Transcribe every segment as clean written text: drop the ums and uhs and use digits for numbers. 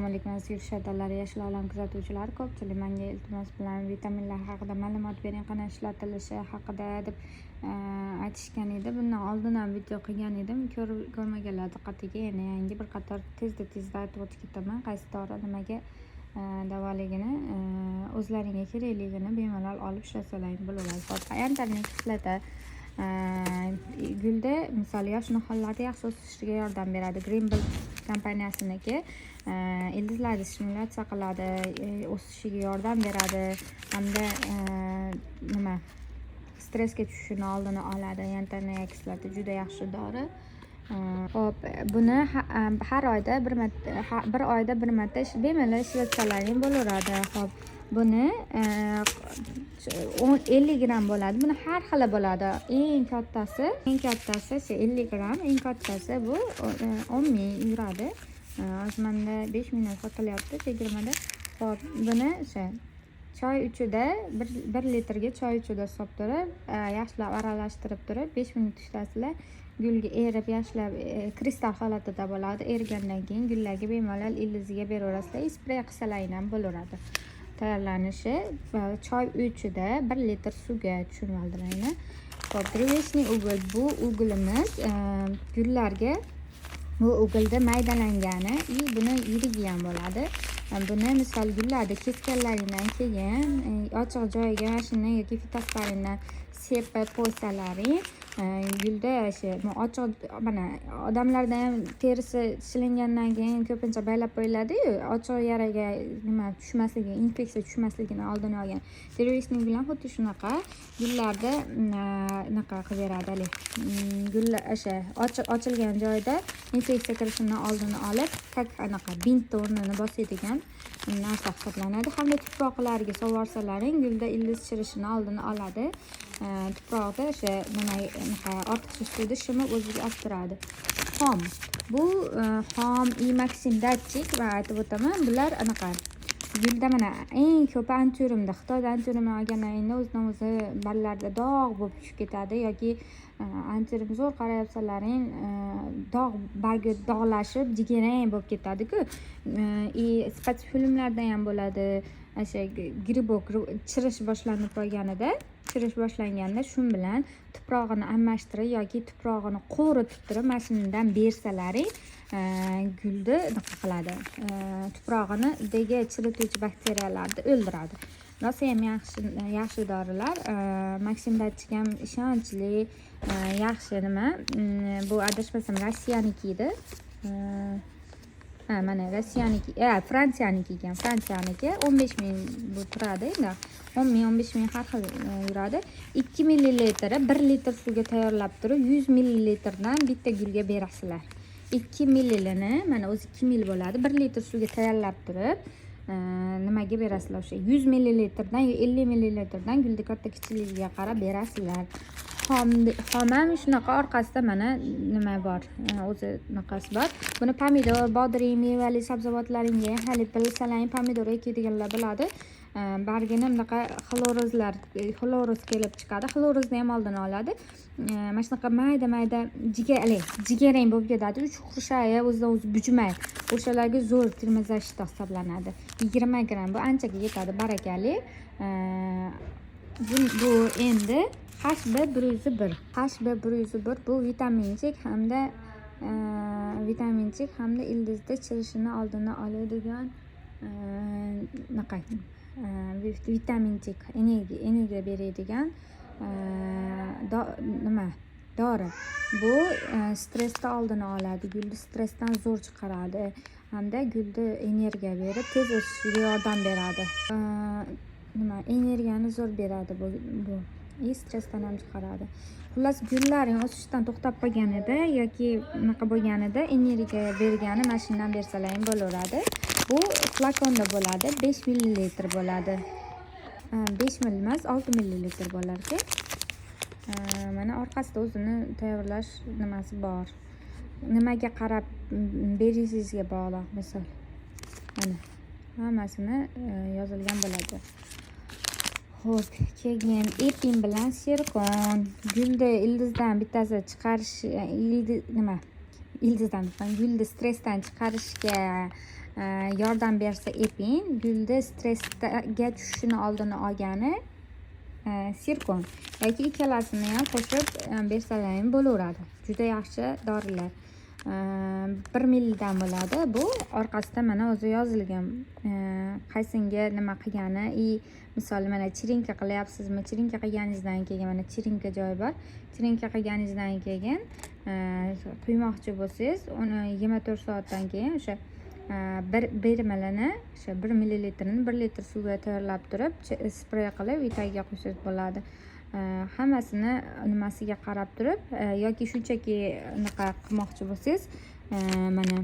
alaykum aziz yurishadalari, yashil olam kuzatuvchilari. Ko'pchilik menga iltimos bilan vitaminlar haqida ma'lumot bering, qanday ishlatilishi haqida deb aytishgan edi. Bundan oldin ham video qilgan edim. Ko'rmaganlar diqqatiga yana yangi bir qator tezda aytib o'tib ketaman. Qaysi dori nimaga davoligini, o'zlaringga kerakligini bemalol olib ishlatsalar bo'laveradi. Yantarning kislota gulda misol yosh nihollarda yaxshi o'sishiga yordam beradi. Greenbird kompaniyasiniki ildizlarni stimulyatsiya qiladi, o'sishiga yordam beradi hamda stressga tushishini oldini oladi. Yantarning kislota juda yaxshi dori. Hop, buni har oyda bir oyda bir marta bemalol ishlatsalaring bo'laveradi. Hop, buni 50 gram bo'ladi. Buni har xili bo'ladi. Eng kattasi 50 gram, eng kattasi bu 10 ming yuradi. Hozir menda 5 mingdan sotilyapti chegirmada. Hop, buni choy uchida 1 litrga choy uchida solib turib, yaxshilab aralashtirib turib 5 minut ishlasizlar. Gulga erib, yaxshilab kristal holatida bo'ladi. Erigandan keyin gullarga bemalol ildiziga beraverasizlar. Spray qilsalaring ham bo'laveradi. Tayyorlanishi choy uchida 1 litr suvga tushirib oldiraymi. Hop, dreveshniy ugul. Bu ugulimiz gullarga bu ugulda maydalangani, buni yirigi ham bo'ladi. Buni misol gullarni kesganlaringdan keyin ochiq joyga mashina yoki fitosporinndan sepib qo'ysalaring, gulda ochiq, mana odamlarda ham terisi shilingandan keyin ko'pincha baylab qo'yiladi-yu, ochiq yaraga tushmasligi, infeksiya tushmasligini oldini olgan. Dreveshniy gul ham xuddi shunaqa gullarda naqa qilib beradi. Gullar ochilgan joyda infeksiya kirishini oldini olib, anaqa bint o'rnini bosadigan narsa hisoblanadi. Hamda tuproqlarga sovorsalaring, gulda ildiz chirishini oldini oladi. Tuproqda ortiqcha suvni shimib o'ziga olib turadi. Xom. Bu xom Maxim datchik va aytib o'taman, bular anaqa gulda mana eng ko'p antiurumda, Xitoyda antiurumni olgandan keyin o'zidan o'zi barlarda dog' bo'lib tushib ketadi yoki antiurum zo'r qarayapsalaring, bargi dog'lashib, jigarrang bo'lib ketadi-ku. Sifatli filmlarda ham bo'ladi. O'sha gribok chirish boshlanib qolganda shu bilan tuprog'ini almashtirib yoki tuprog'ini qo'ritib turib mashinadan bersalaring, gulni nima qiladi? Tuprog'ini dega chirituvchi bakteriyalarni o'ldiradi. Rosa ham yaxshi dorilar. Maxim datchik ham ishonchli, yaxshi nima. Bu adashmasam Rossiyaniki edi. Mana Rossiyaniki, Fransiyaniki ekan. Fransiyaniki 15 ming bu turadi endi. 10 ming, 15 ming har xil yuradi. 2 millilitr 1 litr suvga tayyorlab turib 100 millilitrdan bitta gulga berasizlar. 2 millilini, mana o'zi 2 mil bo'ladi. 1 litr suvga tayyorlab turib nimaga berasizlar? O'sha 100 millilitrdan yo 50 millilitrdan gulning katta kichikligiga qarab berasizlar. Xom ham shunaqa, orqasida mana nima bor, o'zi naqasi bor. Buni pomidor, bodring, mevali sabzavotlaringga hali bilsalaring, pomidor ekadiganlar biladi. Bargini bunaqa xloroz kelib chiqadi. Xlorozni ham oldini oladi. Mana shunaqa mayda jigarrang bo'lib ketadi. 3 qurshayi o'zidan o'zi bujmay. O'shalarga zo'r termizashda hisoblanadi. 20 gram bu anchaga yetadi, barakali. Bu endi HB101 bu vitaminchik hamda ildizda chirishini oldini oladigan vitaminchik, energiya beradigan dori. Bu stressni oldini oladi, gulni stressdan zo'r chiqaradi hamda gulni energiya berib tez o'sishiga yordam beradi. Energiyani zo'r beradi bu. Stressdan ham chiqaradi. Xullas, gullaring o'sishdan to'xtab qolganida yoki unaqa bo'lganida energiya bergani mashinadan bersalaring bo'laveradi. Bu flakonda bo'ladi, 5 millilitr bo'ladi. 5 ml emas, 6 millilitr bo'lar ekan. Mana orqasida o'zini tayyorlash nimasi bor. Nimaga qarab berisingizga bog'liq, misol. Mana hammasini yozilgan bo'ladi. Xo'p, keyin epin bilan sirkon. Gulni ildizdan bittasi chiqarish, gulni stressdan chiqarishga yordam bersa epin, gulda stressga tushishini oldini olgani sirkon yoki ikkalasini ham qo'shib bersalaring bo'laveradi. Juda yaxshi dorilar. 1 millidan bo'ladi. Bu orqasida mana o'zi yozilgan. Qaysinga nima qilgani, misol mana chirinka qilyapsizmi? Chirinka qilganingizdan keyin mana chirinka joyi bor. Chirinka qilganingizdan keyin quymoqchi bo'lsangiz, uni 24 soatdan keyin o'sha bir milini, o'sha 1 millilitrini 1 litr suvga tayyorlab turib, sprey qilib uy tagiga qo'ysangiz bo'ladi. Hammasini nimasiga qarab turib yoki shunchaki unaqa qilmoqchi bo'lsangiz, mana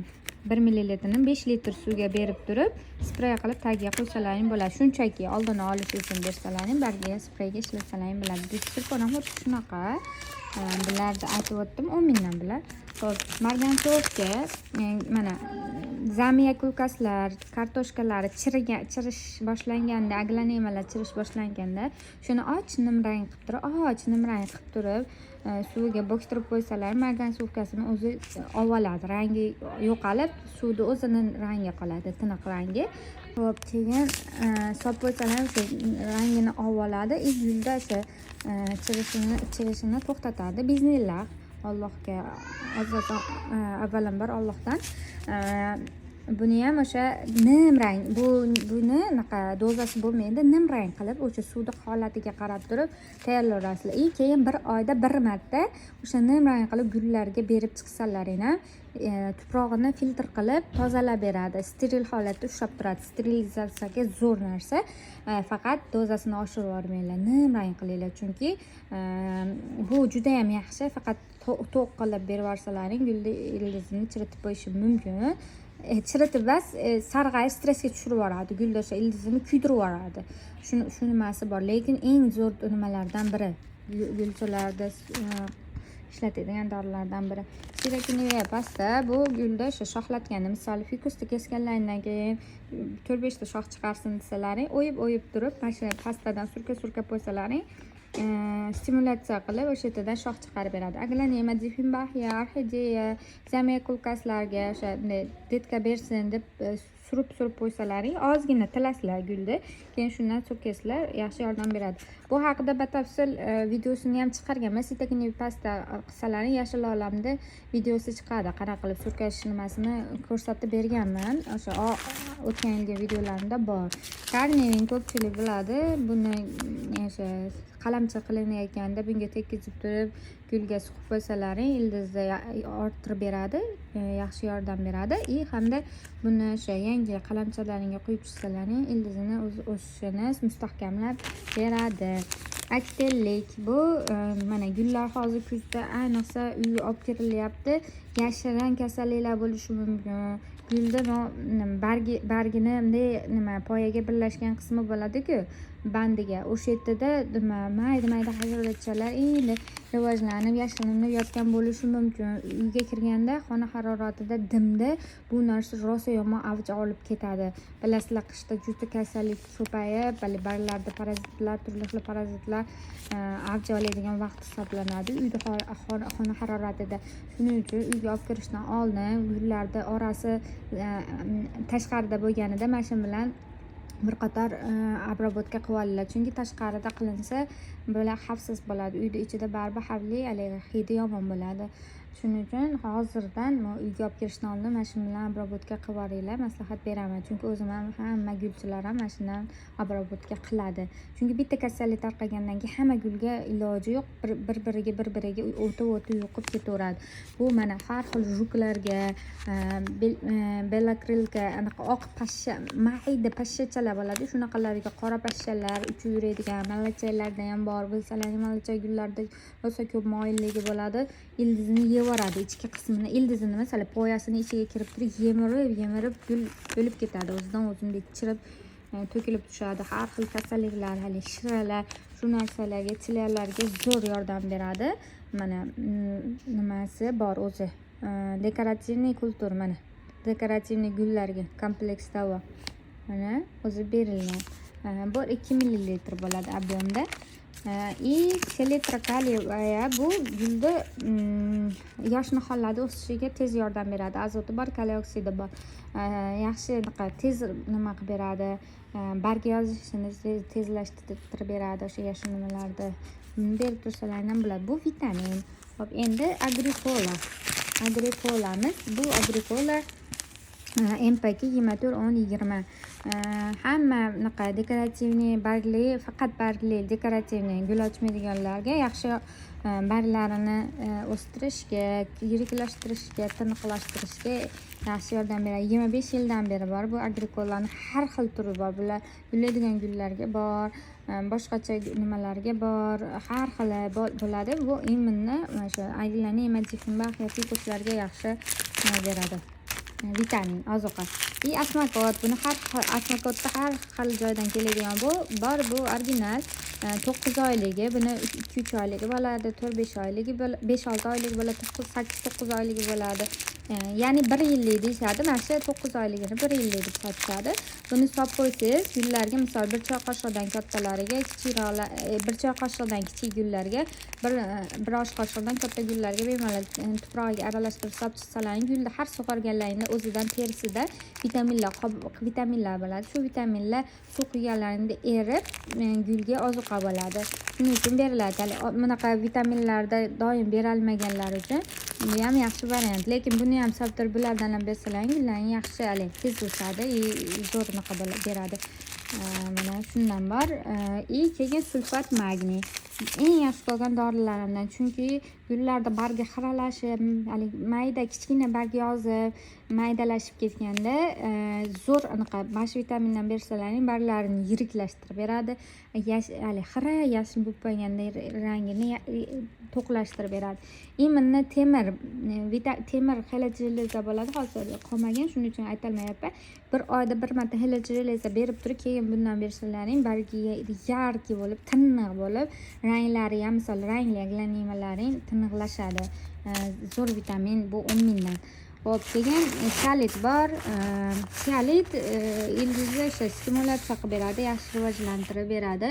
1 millilitrini 5 litr suvga berib turib, sprey qilib tagiga qo'ysalaring bo'ladi. Shunchaki oldini olish uchun bersalaring, bargiga spreyga ishlatalaring bo'ladi. Sirkon ham shunaqa. Bularni aytib o'tdim, 10 mingdan bular. Xo'p, margansovka, mana zamiya kulkaslar, kartoshkalar chirish boshlanganda, aglanemalar chirish boshlanganda, shuni nimrang qilib turib, suviga bo'ktirib qo'ysalar, margansovkasini o'zi oladi. Rangi yo'qolib, suvni o'zini rangi qoladi, tiniq rangi. Xo'p, keyin solib qo'ysalar, o'sha rangini oladi. Gulda o'sha chirishini to'xtatadi. Bismillah. Allohga avvalambor Allohdan. Buni ham o'sha nimrang, buni naqa dozasi bo'lmaydi, nimrang qilib o'sha suvni holatiga qarab turib tayyorlayapsizlar. Keyin 1 oyda 1 marta o'sha nimrang qilib gullarga berib chiqsalaring ham tuprog'ini filtr qilib tozalab beradi. Steril holatda ushlab turadi. Sterilizatsiyaga zo'r narsa. Faqat dozasini oshirib yubormanglar, nimrang qilinglar, chunki bu juda ham yaxshi. Faqat to'q qilib berib yuborsalaring, gulni ildizini chiritib qo'yishi mumkin. Chiritib bas sarg'ayib stressga tushirib yuboradi, gulda o'sha ildizini kuydirib yuboradi. Shu nimasi bor, lekin eng zo'r nimalardan biri, gulchilarda ishlatadigan dorilardan biri. Sirakinivia pasta, bu gulda o'sha shoxlatganda, misol fikusni kesganlaridan keyin 4-5 ta shox chiqarsin desalaring, o'yib turib, mana shu pastadan surka qo'ysalaring, stimulyatsiya qilib o'sha yerdan shox chiqarib beradi. Aglanema, difenbachya, orxideya, zamiya kulkaslarga o'sha detka bersin deb surib qo'ysalaring, ozgina tilasizlar gulni, keyin shundan surkasizlar, yaxshi yordam beradi. Bu haqida batafsil videosini ham chiqarganman. Sitakinivia pasta qilsalaring, yashil olamda videosi chiqadi. Qanaqa qilib surkash nimasini ko'rsatib berganman. O'sha o'tgan yilgi videolarimda bor. Karneving ko'pchilik biladi. Buni o'sha qalamcha qilinayotganda bunga tekkizib turib, gulga suqib qo'ysalaring, ildizni orttirib beradi, yaxshi yordam beradi. Hamda buni o'sha yangi qalamchalaringga quyib chiqsalaring, ildizini o'sishini mustahkamlab beradi. Aktellik, bu mana gullar hozir kuzda ayniqsa uy olib kirilyapti. Yashirin kasalliklar bo'lishi mumkin. Gulda bargini poyaga birlashgan qismi bo'ladi-ku, bandiga. O'sha yerda mayda hasharotchalar endi rivojlanib, yashirinib yotgan bo'lishi mumkin. Uyga kirganda xona haroratida, dimda bu narsa rosa yomon avj olib ketadi. Bilasizlar, qishda juda kasallik ko'payib, barglarda parazitlar, turli xil parazitlar avj oladigan vaqt hisoblanadi. Uyda xona haroratida. Shuning uchun uyga olib kirishdan oldin gullarda orasi tashqarida bo'lganida mashin bilan bir qator obработка qilib olinglar, chunki tashqarida qilinsa bo'la xavfsiz bo'ladi. Uyda ichida baribir xavfli, hidi yomon bo'ladi. Shuning uchun hozirdan uyga olib kirishdan oldin mashin bilan obработка qilib olinglar, maslahat beraman. Chunki o'zim ham, hamma gulchilar ham mashindan obработка qiladi. Chunki bitta kasallik tarqagandan keyin hamma gulga iloji yo'q, bir-biriga o'ti yo'qib ketaveradi. Bu mana har xil juklarga, belakrilka, anaqa oq pashsha, mayda pashshachalar bo'ladi. Shunaqalarga qora pashshalar uchib yuradigan malachaylarda ham bor. Bilsalaring, malachay gullarda rosa ko'p moyilligi bo'ladi. Ildizni yevoradi, ichki qismini, ildizini masalan poyasini ichiga kirib turib, yemirib gul o'lib ketadi. O'zidan o'zimdek chirib to'kilib tushadi. Har xil kasalliklar, hali shiralar, shu narsalarga, chilalarga zo'r yordam beradi. Mana nimasi bor o'zi. Dekorativniy kultur, mana dekorativniy gullarga kompleks davo. Mana o'zi berilgan. Bu 2 millilitr bo'ladi ob'yomda. И selitra kaliya bu gulni yosh nihollarda o'sishiga tez yordam beradi. Azoti bor, kaliy oksidi bor. Yaxshi tez nima qilib beradi. Barg yozishini tezlashtirib beradi o'sha yashil nimalarni. Berib tursalar ham bo'ladi. Bu vitamin. Hop, endi agrikola. Agrikolamiz. Bu agrikola MPK 24-10-20. Hamma bunaqa dekorativniy bargli, faqat bargli dekorativniy gul ochmaydiganlarga yaxshi barglarini o'stirishga, yiriklashtirishga, tiniqlashtirishga yaxshi yordam beradi. 25 yildan beri bor bu agrikolaning har xil turi bor. Bular gullaydigan gullarga bor, boshqacha nimalarga bor, har xili bo'ladi. Bu immunni, o'sha aylanli emotiv fikuslarga yaxshi beradi. Vitamin, ozuqa. Asmakot, buni asmakotda har xil joydan keladigan bor. Bu original 9 oyligi, buni 2-3 oyligi bo'ladi, 4-5 oyligi, 5-6 oyligi bo'ladi, 8-9 oyligi bo'ladi. Ya'ni 1 yillik deyishadi. Mana shu 9 oyligini 1 yillik deb sotishadi. Buni solib qo'ysangiz, gullarga, misol 1 choy qoshiqdan kattalariga, kichikroqlar 1 choy qoshiqdan kichik gullarga, 1 osh qoshiqdan katta gullarga bemalol tuprog'iga aralashtirib solib chiqsalaring, gulni har sug'organlaringda o'zidan terisida vitaminlar bo'ladi. Shu vitaminlar suv quyganlaringda erib, gulga ozuqa bo'ladi. Shuning uchun beriladi. Bunaqa vitaminlarda doim beralmaganlar uchun bu ham yaxshi variant. Lekin buni ham sabtir bulardan ham bersalaring, gullarning yaxshi tez o'sadi, zo'r naqa beradi. Mana shundan bor. Keyin sulfat magniy. Eng yaxshi ko'rgan dorilarimdan, chunki gullarda bargi xiralashib, mayda kichkina barg yozib, maydalashib ketganda zo'r anaqa bash vitamindan bersalaring, barglarini yiriklashtirib beradi. Xira yashil bo'lib qolganda rangini to'qlashtirib beradi. Immunni temir xelajileza bo'ladi, hozir qolmagan, shuning uchun aytolmayapman. Bir oyda bir marta xelajileza berib turib, keyin bundan bersalaring, bargi yarki bo'lib, tiniq bo'lib, ranglari ham, misol rangli nimalaring tiniqlashadi. Zo'r vitamin bu 10 mingdan. Hop, keyin salit bor. Salit ildizni stimulyatsiya qilib beradi, yaxshi rivojlantirib beradi.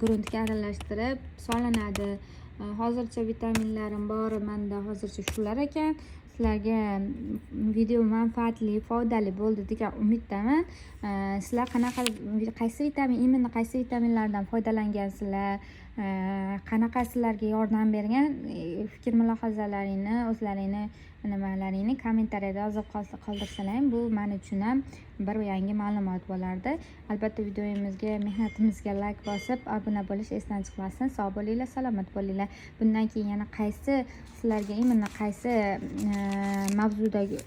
Gruntga aralashtirib solinadi. Hozircha vitaminlarim bor, menda hozircha shular ekan. Sizlarga video manfaatli, foydali bo'ldi degan umiddaman. Sizlar qaysi vitaminlardan foydalangansizlar, qanaqa sizlarga yordam bergan, fikr mulohazalaringni, o'zlaringni nimalaringni kommentariyada yozib qoldirsalaring, bu men uchun ham bir yangi ma'lumot bo'lardi. Albatta videomizga, mehnatimizga like bosib, obuna bo'lish esdan chiqmasin. Sog' bo'linglar, salomat bo'linglar. Bundan keyin yana sizlarga qaysi mavzudagi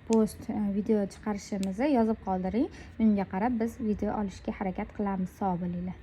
post video chiqarishimizni yozib qoldiring. Unga qarab biz video olishga harakat qilamiz. Sog' bo'linglar.